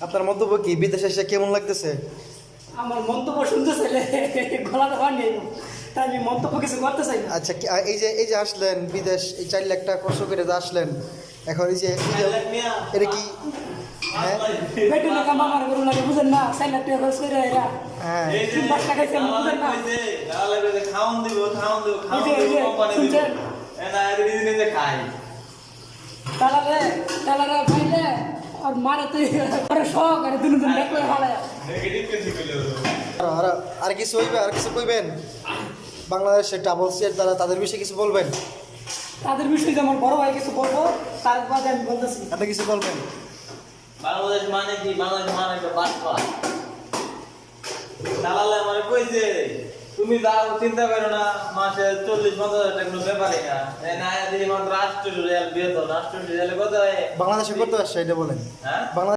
আপনার মন্তব্য কি, বিদেশে এসে কেমন লাগতেছে? আমার মন্তব্য শুনতে চাইলে গলাটা বানিয়ে তাই আমি মন্তব্য কিছু করতে চাই না। আচ্ছা, এই যে আসলেন বিদেশ, এই 4 লাখ টাকা কষ্ট করে যে আসলেন, এখন এই যে এটা কি? হ্যাঁ বেটু না কাম আমার গরু লাগে বুঝেন না, 4 লাখ টাকা খরচ করে এরা হ্যাঁ 5 টাকা খাইছে বুঝেন না। খাওন দিব শুনছেন এনা নিজে খাই তালারে খাইলে আর মারে তুই আরে শখ আর দুজন দেখলে ভালো। নেগেটিভ কিছু কইলো আর কিছু হইবে, আর কিছু কইবেন? বাংলাদেশের ডাবল সিয়ার দ্বারা তাদের বিষয়ে কিছু বলবেন? তাদের বিষয়ে যেমন বড় ভাই কিছু বলবো তার বাদে আমি বলতেছি। আপনি কিছু বলবেন? বাংলাদেশ মানে কি? বাংলাদেশ মানে একটা বাচ্চা দালালে আমার কইছে তুমি যাও, চিন্তা করো না, মাসে 40-50 টাকা কোনো ব্যাপারই না। না দিদি মাত্র 800 রিয়াল বেতন, 800 রিয়ালে কত হয়? বাংলাদেশে করতে আসছে এটা বলেন। হ্যাঁ বাংলাদেশ